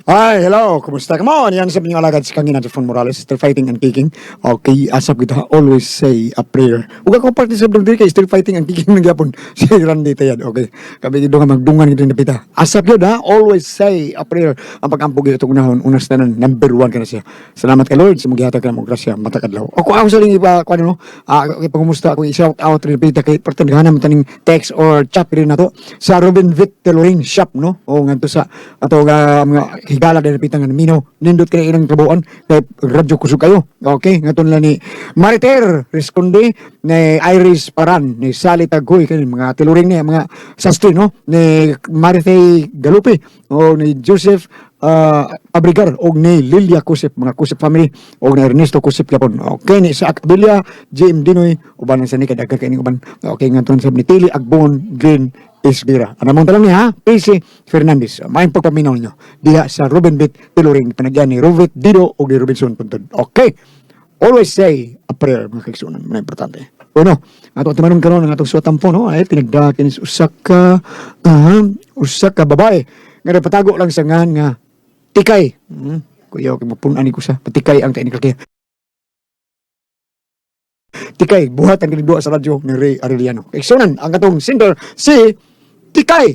Ay, hello. Kumusta ka mo? Yan sa inyong alagad si Kangina Jefon Morales, still fighting and kicking. Okay, asap kita, always say a prayer. Huwag akong parte sa blog kay still fighting and kicking ng Japon. Si Randy Tayad, okay. Kami dito nga magdungan kita napita. Asap yun ha, always say a prayer. Ang pag-ampog ito unahon, unas na number one ka na siya. Salamat ka Lord, sa maghihatag ka ng grasya, matakadlaw. O kung ako sa lingi pa, kung ano, pagkumusta ako, i-shout out rin napita kay pertandagahan naman taning text or chat rin na to sa Robin Vitt Tailoring Shop, no? O nga to sa, ato mga higala dahil pitang nga minaw nindot kay ilang trabuan kay radyo kusog kayo okay ngaton lang ni Mariter Responde ni Iris Paran ni Sally Tagoy kay mga tiluring ni mga sastre no ni Marite Galupe o ni Joseph Abrigar o ni Lilia Kusip mga Kusip family o ni Ernesto Kusip kapon okay ni Isaac Abilia JM Dinoy uban sa ni kadagka kay ni uban okay ngaton sa ni Tili Agbon Green Isbira. Ano mong talang niya, ha? PC Fernandez. Maayong pagpaminaw niyo. Diya sa Ruben Bit Tiluring. Panagyan ni Robert Dido o ni Robinson Puntod. Okay. Always say a prayer, mga kaigsunan. Mga importante. Uno, ato timanong karon ng atong suwatan po, no? Ay, tinagdakin is usak ka babae. Nga patago lang sa ngan nga tikay. Kuya, okay, mapunan ni ko sa patikay ang technical kaya. Tikay, buhat ang kinidua sa radyo ni Ray Arellano. Kaigsunan, ang atong singer, si Tikay.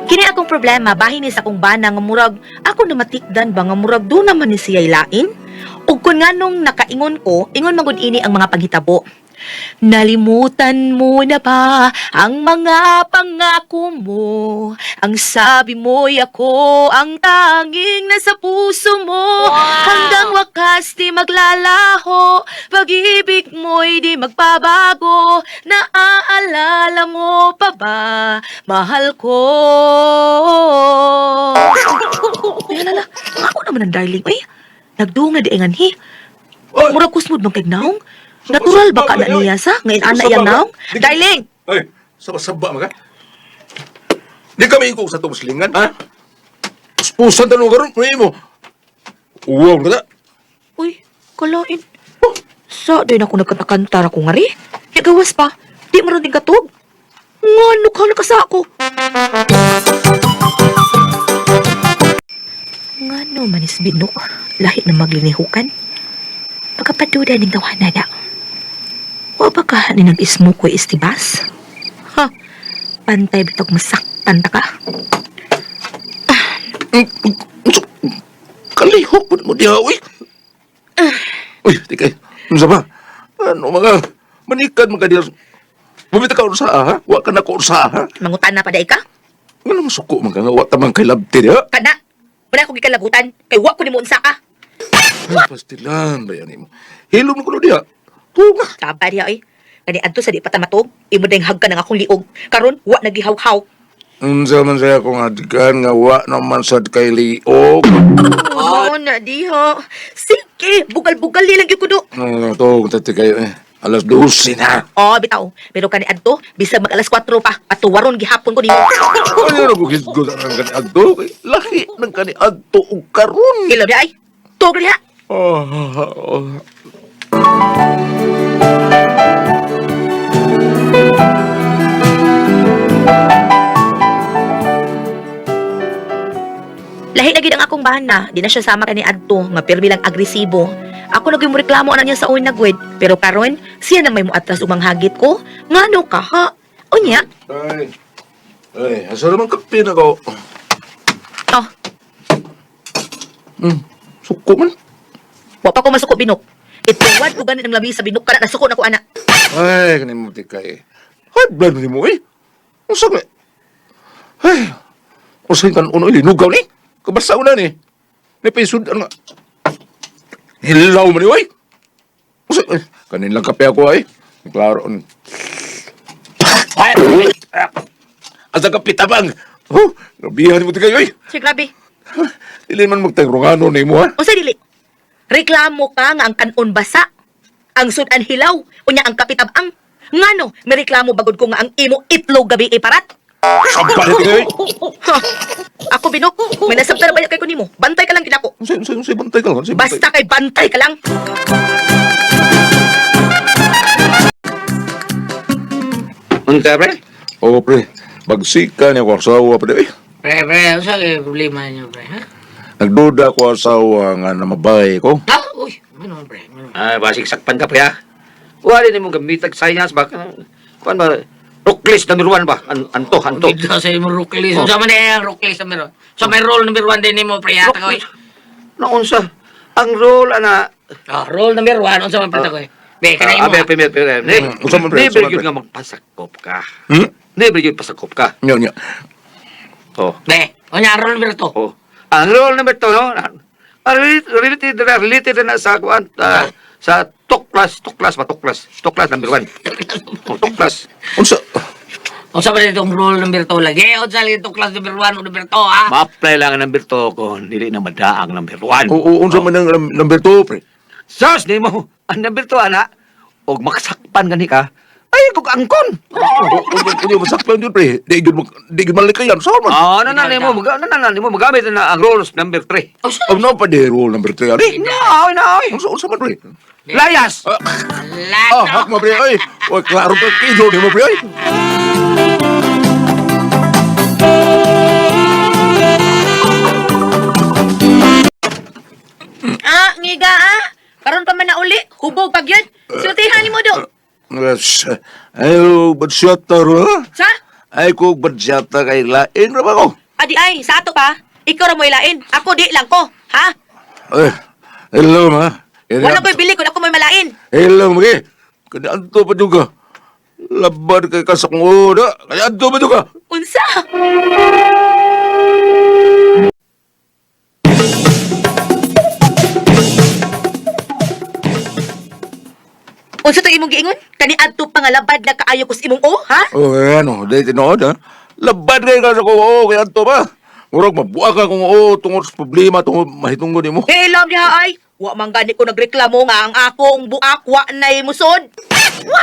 Kini akong problema, bahin ni sa akong bana nga murag, ako na matikdan ba nga murag do naman ni siya ilain? Ug kun nganong nakaingon ko, ingon magud ini ang mga paghitabo. Nalimutan mo na ba ang mga pangako mo? Ang sabi mo'y ako ang tanging nasa puso mo. Hanggang wakas di maglalaho, pag-ibig mo'y di magbabago. Naaalala mo pa ba, mahal ko? Ay, alala, ako naman ang darling. Ay, nagduong na di engan hi. Murag kusmod bang kagnaong? Natural ba ka na niya sa? Ngayon ana yan naong? Darling! Ay, sabah-sabah maka. Di kami ingkong sa tumuslingan, ha? Puspusan tanong karon, kunin mo. Uwaw na ta. Uy, kalain. Sa din ako nagkatakantara ko nga rin. Di gawas pa. Di maroon din katog. Nga, nukha na ka sa ako. Nga no, manis binok. Lahit na maglinihukan. Pagkapaduda ng tawanan na. O baka ni nag-ismo ko istibas? Ha? Pantay bitog masaktan ta ka? Kalihok mo diha, uy. Uy, tikay. Ano sa ba? Ano mga manikan mga diha. Bumita ka sa ha? Wa ka na ko sa ha? Mangutan na pa day ka? Ano masuko mga nga wa tamang kay labti diha? Kana! Wala akong gikalabutan. Kay wa ko ni mo unsa ka. Ay, pastilan ba yan mo? Hilom na ko diha. Tunga. Taba diya ay. Kani adto sa di patamatog, imo ding hagka ng akong liog. Karon wa nagihaw-haw. Unsa man saya kung adikan nga wa naman sad kay liog. Oh, na diha. Sige, bugal-bugal nilang gyud ko do. Ano to, tati kayo eh. Alas 12 na. Oh, bitaw. Pero kani adto, bisag mag alas 4 pa. Patuwaron gihapon ko nimo. Ano na bukis ko ng kani adto? Lahi ng kani adto ug karon. Ilaw di ay. Tog diha. Lahi na gid ang akong bana, di na siya sama kani adto, nga pirmi lang agresibo. Ako lagi mo reklamo ana niya sa una gwed, pero karon siya na may muatras umang hagit ko. Ngano ka ha? Unya? Ay, asa naman kape na ko. Oh, Suko man. wa pa ko masuko binok. Ituwad ko ganit ang labi sa binok kana nasuko na ko ana. Ay, kanin mo tikay. High blood mo eh. Usa ka. Ay, usahin kan uno ilinugaw ni. Kabasa una ni. Napisud nga. Hilaw mo ni, oy. Usa, kanin lang kape ako ay. Klaro. Asa ka pitabang. Oh, nabihan mo tikay, oy. Sige, grabe. Dili man magtangrungano ni mo, ha? O sa dili, reklamo ka nga ang kanon basa. Ang sudan hilaw, unya ang kapitabang. Ngano, may reklamo bagod ko nga ang imo itlog gabi iparat. Sabat kay. Ha? Ako binok, may nasabta na ba kay ko nimo? Bantay ka lang gid ako. Unsay bantay ka lang, unsay bantay. Basta kay bantay ka lang. Unta, pre? Oh, pre. Bagsika niya ko asawa pa di. Pre, sa problema niyo, pre, ha? Nagduda ko asawa nga na mabay ko. Ha? Uy, ano, pre? Ah, basig sakpan ka, pre, ha? Wala din mong gamitag science ba? Kuan ba? Rocklis number 1 ba? Anto. Dito sa imo rocklis. Sa man yung rocklis number 1. So may role number 1 din mo, pre, ha? Takoy. Naunsa? Ang role, ana... role number 1. Unsa man, pre, takoy? Be, kanay mo. Pre. Unsa man, pre? Never yun nga magpasakop ka. Hmm? Never yun pasakop ka. Nya. Oh. Be, onya role number 2. Oh. Ang role number 2, no? Related na sa kuan sa tuklas number 1. Oh, tuklas. Unsa? Unsa ba itong rule number 2 lagi? Unsa lagi tuklas number 1 o number 2, ha? Ma-apply lang ang number 2 kung dili na madaang number 1. Unsa man ang number 2, pre? Sus, di mo. Ang number 2, ana, og makasakpan gani ka, ay, kung angkon. Hindi mo sakpan yun, pre. Di yun malikayan. Saan man? Nanan mo magamit na ang rules number 3. Ano pa di rule number 3, ali? Naoy. Unsa man, pre? Layas. Hak mo, pre. Ay, klaro ka kido ni mo, pre. Ay. Ngiga Karon pa man na uli, hubog pag yun. Sultihan ni mo do. Yes. Ayaw, badsyata ro, ha? Sa? Ay ko badsyata kay lain ra ba ko? Adi ay, sa ato pa. Ikaw ra mo ilain. Ako di lang ko. Ha? Ay, hello, ma. Wala ko'y bili kung ako may malain. Hello, magi. Kada anto pa juga. Laban kay kasak mo, da. Kaya anto pa juga. Unsa? Unsa to imong giingon? Kani adto pangalabad na kaayo kus imong ha? Oh, ano, dahil tinood, ha? Laban kay kasak mo, kaya anto pa. Murag mabuha ka kung tungod sa problema, tungod mahitunggo ni mo. Alam niya ay. Wa man gani ko nagreklamo nga ang akong buak wa nay musod.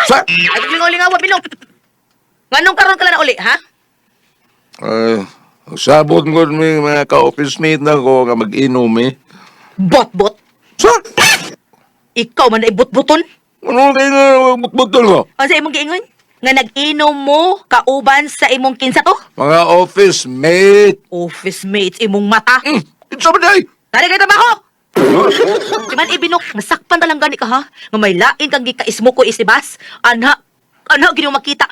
Sa? Ay lingaw-lingaw bilog. Nganong karon ka lang na uli, ha? Sabot ko may mga ka-office mate na ko nga mag-inom, eh. Bot-bot. Sa? Ikaw man na ibut-buton. Ano kayo nga butbutol ko? Ano sa imong giingon? Nga nag-inom mo kauban sa imong kinsa to? Mga office mate. Office mates imong mata. Ito ba day? Tari kay trabaho. Si man ibinok, nasakpan na lang gani ka ha? Nga may lain kang gikaismo ko isibas. Anha gini mo makita.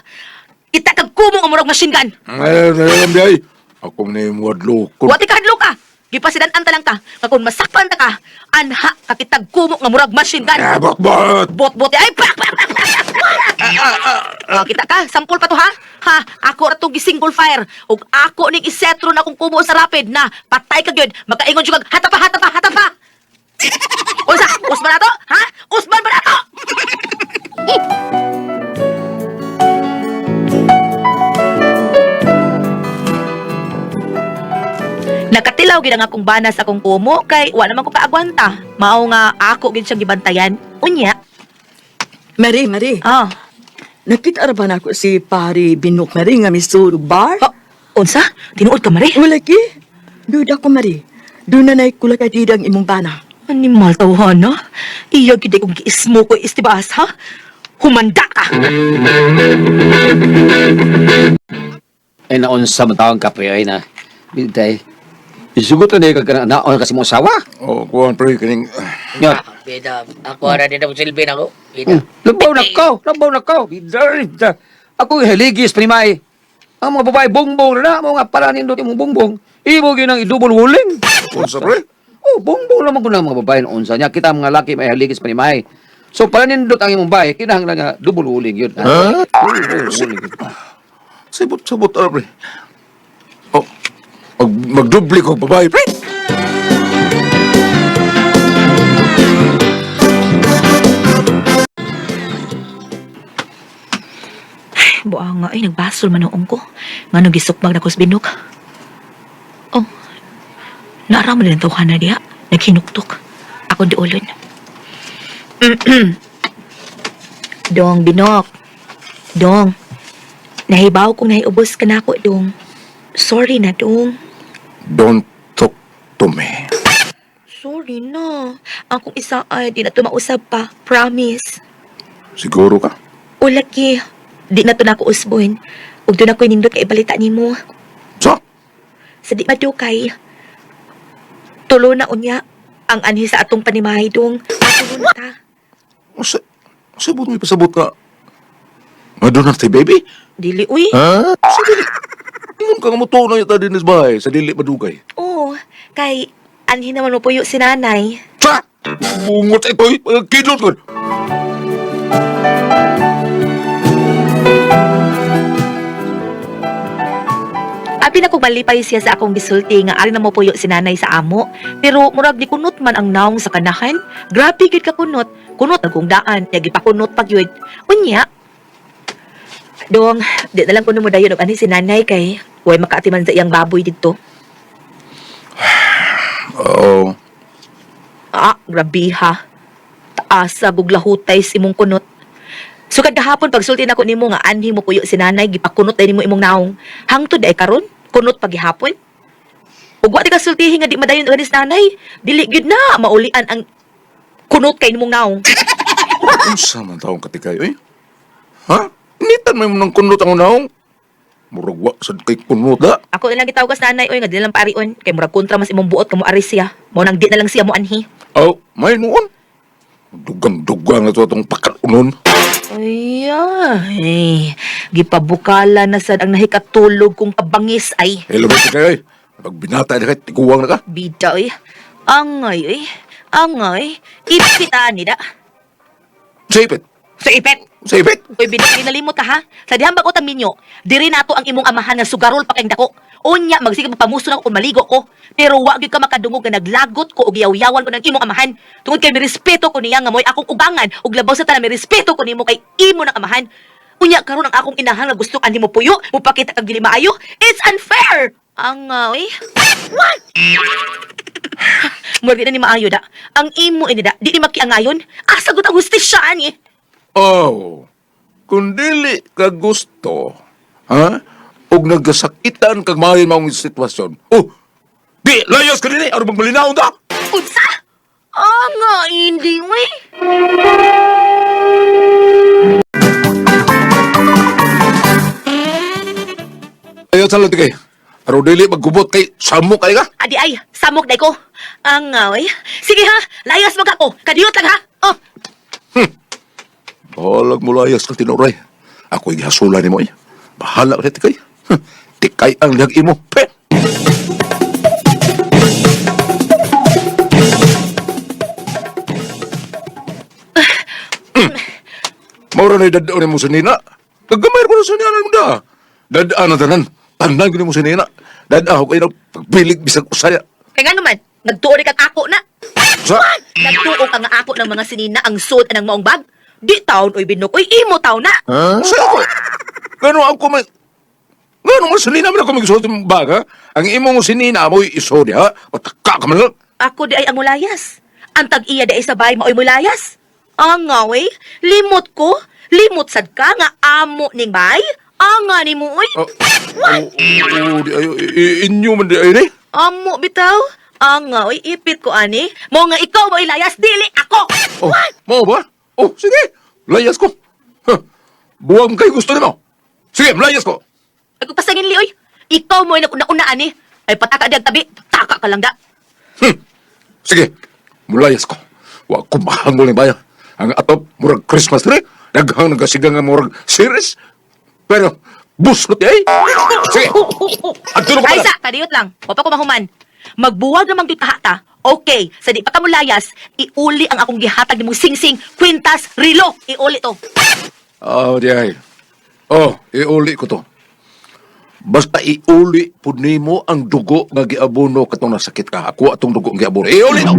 Kita kag kumong amurag machine gun. Ay, day. Ako na yung wadlo ko. Wati ka hadlok ka. Gipasidan-an ta lang ka. Nga kung masakpan ta ka, anha kakitag kumong nga murag machine gun. Bot. Bot-bot ay pak. Kita ka, sampol pa to ha? Ha, ako ra to gisingle fire. Ug ako ning isetro na kung kumo sa rapid na patay ka gyud. Magkaingon jud kag hatapa. Unsa? Usman na to? Ha? Usman ba na to? Nakatilaw gid ang akong bana sa akong kumo kay wala man ko kaagwanta. Mao nga ako gid siyang gibantayan. Unya. Mary, Ah, nakita ra ba na ako si Pari Binok Mary nga misulog bar? unsa? Tinuod ka mare? Wala ki. Duda ko, Mary. Doon na naikulat at ang imong bana. Animal tawhana. Iya gid kong giismo ko istibas ha. Humanda ka. Ay, naunsa mo tawang kape, ay na. Bintay. Isugot na ka naon kasi mo asawa. Oh, kuhan pre, kaning... Nyot. Bida, ako ara din ang silbi na ko. Bida. Labaw na ka. Bida. Ako heligis primay. Ang mga babae bongbong na mga paranin doon yung bongbong. Ibo ginang i-double wuling. Unsa pre? Oh, bongbong naman ko ng mga babae na unsa niya. Kita mga laki may haligis primay. So paranin doon ang imong bahay, kinahanglan nga double wuling yun. Ha? Double wuling. Sabot, pre. Oh, magdubli ko babae, pre. Buang nga ay nagbasol man noong ko. Ngano gisukbag na kus binok. Oh. Naara mo din ang tawhana diha. Naghinuktok. Ako di ulon. Dong binok. Dong. Nahibaw kong nahiubos ka na ako, dong. Sorry na, dong. Don't talk to me. Sorry na. Akong isa ay di na to mausap pa. Promise. Siguro ka? O laki, di na to na ako usbon. Ug doon ako nindot kay balita nimo. So? Sa di madukay. Tulo na unya ang anhi sa atong panimahay, dong. Tulo na ta. Sabot mo ipasabot ka. Madonna tayo, baby? Dili, uy. Ha? Sige. Ingon kang muto na yata din sa bahay, sa dili madugay. Oo, kay anhi naman mo puyo si nanay. Sa! Bungot sa ito, kidot ko. Abi na kong malipay siya sa akong gisulti nga ari na mo puyo si nanay sa amo. Pero murag ni kunot man ang naong sa kanahan. Grabe gid ka kunot. Kunot akong daan, yagi pa kunot pag yun. Unya. Dong, di na lang kuno mo dayon og ani si nanay kay way makaatiman sa iyang baboy didto. Oo. Ah, grabe ha. Taasa guglahutay si imong kunot. So kada hapon pag sulti nako nimo nga anhi mo puyo si nanay gipakunot day nimo imong naong. Hangtod ay karon kunot paghihapon. Ug wa di ka sultihin nga di madayon og anis nanay. Dili gyud na maulian ang kunot kay nimong naong. Unsa man taong katikay, eh? Ha? Initan mo ng kunot ang unaong? Murag wa sad kay kunot da. Ako na lang gitawag sa nanay oy nga di na lang parion kay murag kontra mas imong buot kamo aris siya. Mo nang di na lang siya mo anhi. Aw, may noon. Dugang-dugang na to itong pakalunon. Ay, gipabukala na sad ang nahikatulog kong kabangis ay. Hello, ba't kayo, eh? Pag binata na kahit tiguwang na ka. Bida ay. Angay ay. Angay. Ipitaan nila. Sipit. Sa ipet. Sipit. Uy, binigay nalimot ka ha? Sa dihang bago minyo, diri nato ang imong amahan nga sugarol pa kayong dako. Unya, magsige pamuso na ko kung maligo ko. Pero wag gyud ka makadungog nga naglagot ko og yaw-yawan ko ng imong amahan. Tungod kay mirespeto ko niya nga mo'y akong ugangan ug labaw sa tanan mirespeto ko nimo kay imo ng amahan. Unya karon ang akong inahan nga gusto ani mo puyo, mupakita kag dili maayo. It's unfair. Angay. What? Murag na ni maayo da. Ang imo ini da, di ni makiangayon. Asa gud ang hustisya ani? Oh, kung dili ka gusto, ha? Og nagasakitan kag maayong maong sitwasyon. Oh, di, layas ka din eh. Ano bang malinaw da? Unsa? Nga, hindi we. Ayaw sa lati kay. Aro dili maggubot kay samok kay ka. Adi ay, samok day ko. Angay. Sige ha, layas mag ako. Kadiyot lang ha. Oh, Bahalag mo layas ka tinuray. Ako'y gihasulan ni mo eh. Bahala ka tikay. Tikay ang liag imo. Pe! Maura na dadaan mo sa nina. Kagamay ko na sa nina mo da. Dadaan na tanan. Tanan ko mo sa nina. Dadaan ko kayo ng pagbilig bisag usaya. kaya nga naman, nagtuori kang ako na. Sa? Nagtuo ka nga ako ng mga sinina ang suot ng maong bag. Di taon oy binok, oy imo taon na. Ha? Sa ako? Gano'n ako may... Gano'n mo sa nina mo na ako magsuot ng baga? Ang imong sinina mo'y isodi ha? Pataka ka man lang. Ako di ay ang mulayas. Ang tag-iya di ay sabay mo ay mulayas. Ang nga wey, limot ko. Limot sad ka nga amo ning bay. Ang nga ni mo oy. Di ayo, inyo man di ayo ni. Amo bitaw. Ang nga oy, ipit ko ani. Mo nga ikaw mo ilayas, dili ako. Oh, mau ba? Oh, sige. Layas ko. Huh. Buwang kayo gusto nimo. Sige, layas ko. Ay kung pasangin li oy. Ikaw mo ay nakuna-una ani. Ay pataka di ang tabi. Taka ka lang da. Sige, mulayas ko. Wa ko mahangol ni bayan. Ang atop, murag Christmas tree. Daghang nagasigang nga murag series. Pero, buslot ay. Sige, at tulog ko Ay na. sa, kadiyot lang. Wapa ko mahuman. Magbuwag namang ditahata. Okay, sa di pa ka mo layas, iuli ang akong gihatag ni mong singsing, kwintas, rilo. Iuli to. Oh, di ay. Oh, iuli ko to. Basta iuli po nimo ang dugo nga giabono katong nasakit ka. Ako atong dugo nga giabono. Iuli to.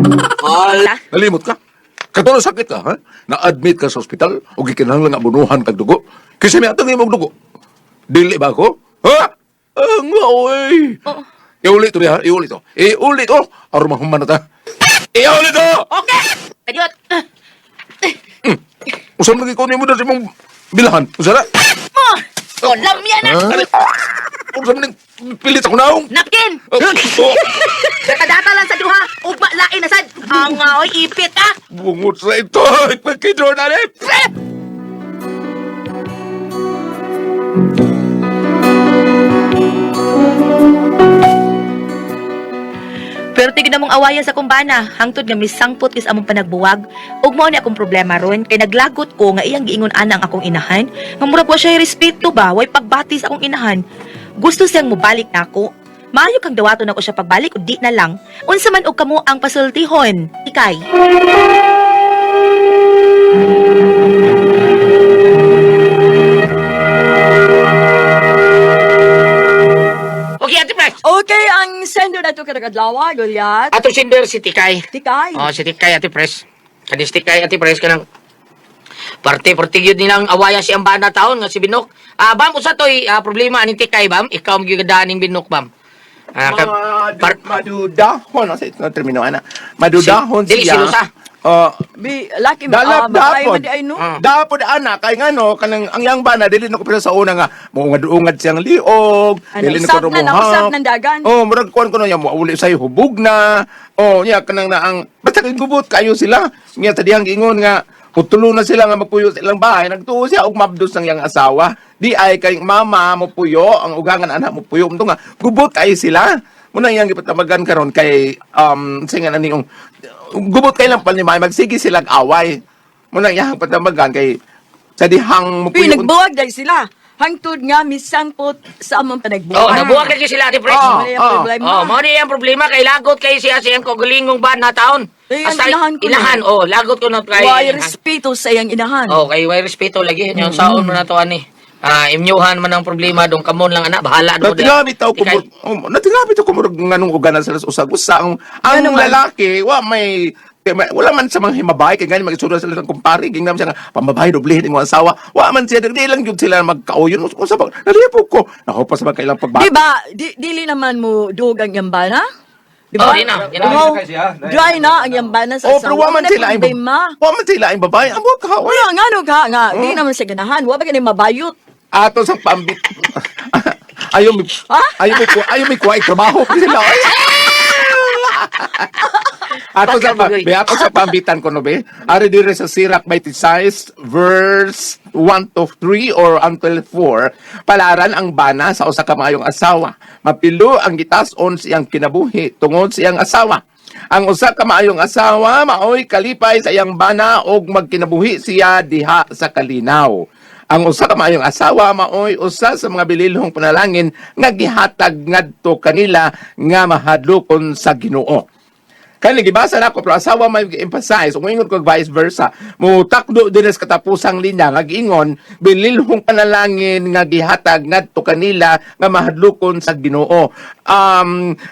Ala. Nalimot ka. Katong nasakit ka, ha? Na-admit ka sa ospital o gikinahanglan nga abunuhan kag dugo. Kasi may atong imong dugo. Dili ba ako? Ha? Ang oy. Oo. Iuli to niya, iuli to. Iuli to. Aron mahuman na ta. Iuli to! Okay! Kadiyot. Usam lagi ko nimo sa imong bilahan. Usa na? Oh! Oh, lamya na! Kung sa maning pilit ako naong. Napkin! Oh, Data lang sa duha, ugma lain na sad. Ang oy ipit ah. bungot sa ito. Pagkidro na rin. Pero tignan mong awayan sa kumbana, hangtod nga misangpot is among panagbuwag. Ug mao ni akong problema ron kay naglagot ko nga iyang giingon ana ang akong inahan. Nga murag wa siya respeto ba, way pagbati sa akong inahan. Gusto siyang mobalik nako. Maayo kang dawaton ako siya pagbalik o di na lang. Unsa man og kamo ang pasultihon, ikay. Okay, Ate Pres. Okay, ang sender na ito kadlawa, Goliath. Ato sinder si Tikay. Tikay. Oh, si Tikay, Ate Pres. Kanis Tikay, Ate Pres, kanang parte-parte yun nilang awaya si Ambana taon nga si Binok. Bam, usa to'y problema aning Tikay, Bam. Ikaw ang gigadaaning Binok, Bam. Madudahon. Sa ito na termino, ana. Madudahon Dili siya. silusa. Bi, laki Dalap babae dapod. man di ay no. Dapod ana kay ngano kanang ang yang bana dili na ko pero sa una nga muungad-ungad siyang liog, Ano, dili na usap ko na, nausap ng dagan. Oh, murag kuan kuno nya mo uli say hubog na. Oh, nya kanang na ang basta kay gubot kayo sila. Nya tadiyang giingon nga utulo na sila nga magpuyo sa ilang bahay. Nagtuo siya og mabdos ng yang asawa. Di ay kay mama mo puyo, ang ugangan anak mo puyo. Umto nga gubot kayo sila. Muna yang gipatamagan karon kay singa na niyong gubot kay lang palmay magsige silang away. Muna yang patamagan kay sa dihang mo Bi, nagbuwag dahil sila. Hangtod nga misangpot sa among panagbuwag. Oh, nabuwag lagi sila, Ate Pres. Ano yung problema? Oh, mo ni ang problema kay lagot kay siya siyang kagulingong ba na taon. Eh, ang Hasta inahan ko na. inahan, oh, lagot ko na kay. Way respeto sa iyang inahan. Oh, kay way respeto lagi yung saon mo na to ani. Imnyuhan man ang problema dong kamon lang anak bahala do. Natingabit ako natingabit ako murag nganong uganan sa usag-usa ang Ano man? lalaki wala man sa mga himabay kay gani magisura sila ng kumpare gingnam siya nga pambabae doblehin ang asawa wa man siya di lang gyud sila magkauyon usa pa nalipog ko ako pa sa mga kailang pagbati. Di ba, dili naman mo dugang yambana? Di ba? Oh, di na. Oo, dry na ang yambana sa Oh, pero wa man sila ay problema. wa man sila ay babae amo ka Wala nga no ka nga, di naman siya ganahan. Wa ba ka mabayot? ato sa pambit ayaw mi ayaw mi kuha trabaho sila ato sa pambitan ko no be ari dire sa Sirach 26 verse 1 to 3 or until 4 palaran ang bana sa usa ka maayong asawa mapilo ang gitas-on siyang kinabuhi tungod siyang asawa. Ang usa ka maayong asawa maoy kalipay sa iyang bana og magkinabuhi siya diha sa kalinaw. Ang usa ka maayong asawa maoy usa sa mga bililhong panalangin nga gihatag ngadto kanila nga mahadlokon sa Ginoo. Kani gibasa na ko pero asawa may emphasize ug ingon ko vice versa. Mutakdo dinhi sa katapusang linya nga giingon bililhong panalangin nga gihatag ngadto kanila nga mahadlokon sa Ginoo.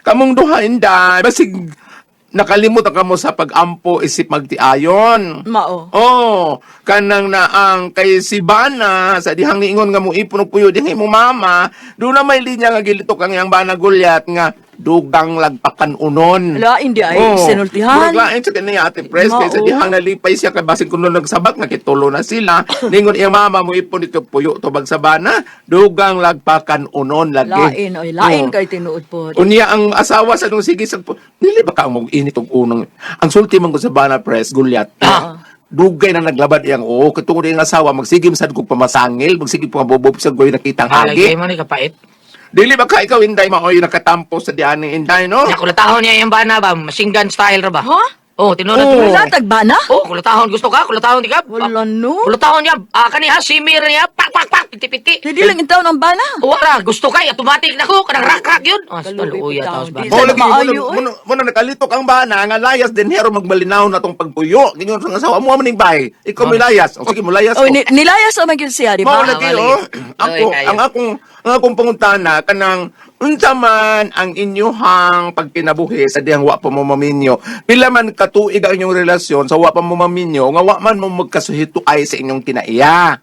Kamong duha inda basig nakalimutan ka mo sa pag-ampo isip magtiayon. Mao. Oh, kanang naang kay si Bana sa dihang niingon nga mo ipon og puyo dinhi mo mama, do na may linya nga gilitok ang iyang Bana Goliath nga dugang lagpakan unon. Wala, hindi ay Murag sinultihan. lain sa kaniya Ate Pres kay sa Mao. dihang nalipay siya kay basin kuno nagsabak nakitulo na sila. Ningon iyang mama mo ipon dito puyo tubag sa Bana, dugang lagpakan unon lagi. Lain, oy, lain Oh. kay tinuod po. Unya ang asawa sa nung sige sa dili ba ka mo init og unang ang sulti man ko sa Bana Press Goliath. Dugay na naglabad iyang katungod iyang asawa magsigim sad kog pamasangil magsigim pa bobob sa goy nakitang Lagi agi. man ni kapait. Dili ba ka ikaw inday maoy nakatampo sa diani inday no? Ya kulatahon niya yung bana ba, machine gun style ra ba? Ha? Oh, tinuod Oh. Wala, tagbana? Oh, kulatahon gusto ka? Kulatahon di ka? Wala no. Kulatahon niya, kaniha simir niya, pak pak pak piti-piti. Hindi lang yung taon ang bana. Wala, gusto kay automatic na ko, kanang rak-rak yun. Kaluwi Taluya taos bitaw, ba? di Mo Sa lagi maayo, oy. mo nakalitok ang bana nga layas din hero magbalinaw na tong pagpuyo. Gingon sa asawa mo maning bay. Ikaw may layas. O sige mo layas. Oh, ko. nilayas naman yun siya, di Mao ba? lagi mali. ako Oy, kayo. ang akong pangutana kanang unsa man ang inyuhang pagkinabuhi sa dihang wa pa mo maminyo. Pila man katuig ang inyong relasyon sa wa pa mo maminyo nga wa man mo magkasuhito ay sa inyong kinaiya.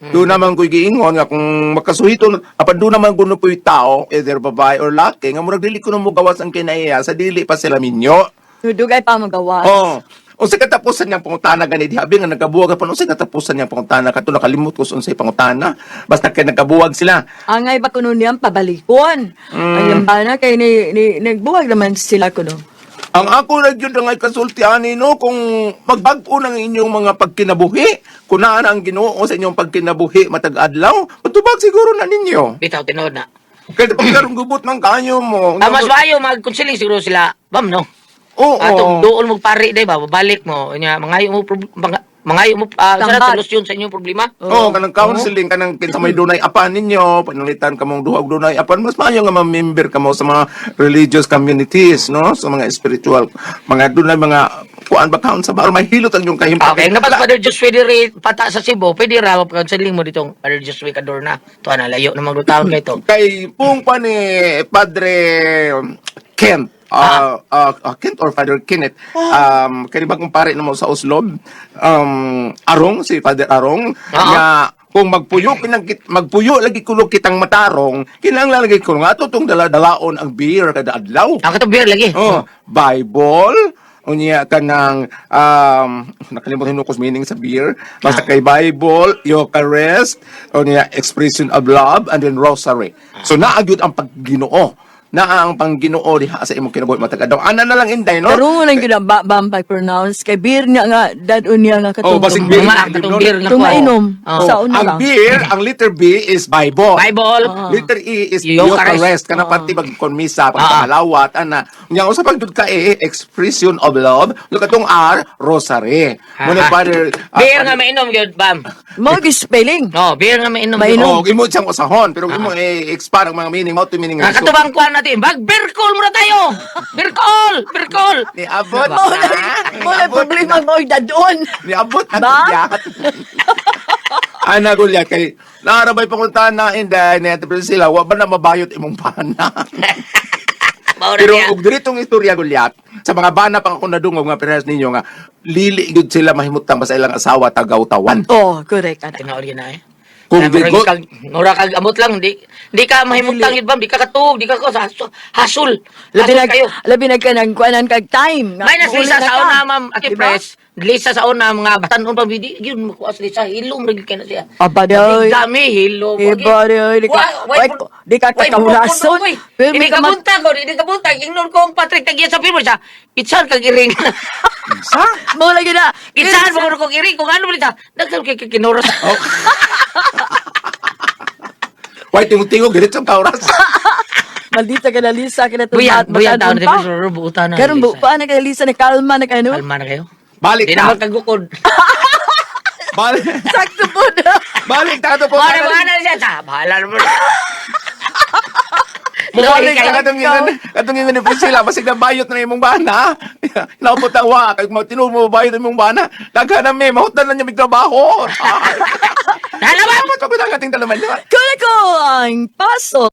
Doon naman ko'y giingon nga kung makasuhito, apan doon naman kuno po'y tao, either babae or laki, nga murag dili ko na mo gawas ang kinaiya, sa dili pa sila minyo. Dugay pa magawa. Oh, Unsay katapusan niyang pangutana gani dihabi nga nagabuwag pa unsay katapusan niyang pangutana kadto nakalimot ko sa unsay pangutana basta kay nagabuwag sila. Angay ba kuno niyang pabalikon? Ang bana kay nagbuwag naman sila kuno. Ang ako na yun nga kasulti ani no kung magbag-o ng inyong mga pagkinabuhi kunaan ang Ginoo sa inyong pagkinabuhi matag adlaw matubag siguro na ninyo. Bitaw, tinood na. Kaya pagkarong gubot ng kanyo mo. Mas maayo mag-counseling siguro sila. Bam, no? Oo. Atong doon mo pari, day ba? Babalik mo. Mangayo mo, mangayo mo, Tambat. sana solusyon sa inyong problema. Oo, kanang counseling, kanang kinsa may dunay apan ninyo, panalitan ka mong duhag dunay apan, mas maayo nga ma-member ka mo sa mga religious communities, no? Sa mga spiritual, mga dunay mga kuan ba kaon sa bar, may hilot ang yung kahimpak. Okay, napat Father Joshua diri pata sa Cebu, pwede ra counseling mo ditong Father Joshua Cadorna. Tuwa na, layo na magdutaon kay to. Kay pung pa ni Padre Kent, Kent or Father Kenneth, kaya ba kumpare na mo sa Oslo, Arong, si Father Arong, nga kung magpuyo lagi kulo kitang matarong, kinahanglan lagi kulo nga tong dala-dalaon ang beer kada adlaw. Ang katong beer lagi. Oh, Bible, unya kanang nakalimutan ko meaning sa beer. Basta kay Bible, Eucharist, unya expression of love and then rosary. So naagyud ang pagginoo. Na ang pangginoo diha sa imong kinabuhi matag adlaw. Ana na lang inday no. Karon lang gyud bambay pronounce kay beer niya nga dadon niya nga Oh, basig beer. Katong beer na Kung ko. mainom Oh. sa una Ang lang. beer, ang letter B is Bible. Bible. Letter E is Eucharist. Eucharist. Kana pati pagkonmisa, pagkamalawat, ana. Nya usa pag dud ka expression of love. Katong R, rosary. Muna Father Beer nga mainom gyud, bam. Mo spelling. No, beer nga mainom. Mainom. Oh, imo siyang usahon pero imo expand ang mga meaning, mao to meaning nga. Katubang kuan natin, bag Berkol muna tayo. Berkol. Ni abot Mo na problema mo dadon. Ni abot na Ba? tiyak. Ana gulya kay narabay panguntahan na inday net pero sila wa ba na mabayot imong bana. Maura Pero niya. og diretong istorya gulyat sa mga bana pang ako nadungog nga parehas ninyo nga lili gud sila mahimutang ba sa ilang asawa tagaw-tawan. Oh, correct ana. Tinood yun na eh. Kung Mura kag amot lang, di ka mahimutang yun, bam, di ka katug, di ka ko hasul. Labi kayo. Labi na kanang kuanan kag time. May naslisa sa una, ma'am, Ate Diba? Pres. Lisa sa una, mga batanon pa, yun, makuha sa lisa, hilom, rin ka na siya. Aba daw. Dami, hilom. Iba daw. Di ka kakahulason. Hindi ka buntag, hindi ka buntag. Ingnon ko ang Patrick Tagia sa film siya. Kitsan kag iring. sa Mo lagi na. Kitsan mo kong iring. Kung ano ba siya, nagkaroon kay kinoros. Why tingog diretso ang kauras. Maldita ka na Lisa ka na Buyan taon na tayo, buutan na. Karon pa na kay Lisa na kalma na kano. Kalma na kayo. Balik Di na. naman kagukod. Balik. Sakto po na. Balik ta to po. Bahala siya. Bahala naman. Mubalik ka katong ingon ni Priscilla basig na bayot na imong bana. Naupot ang wa kay mo tinuod mo bayot imong bana. Daghan na may mahutan na niya mig trabaho. Dalawa! Pagkutang ating dalaman. Kaya ko ang paso.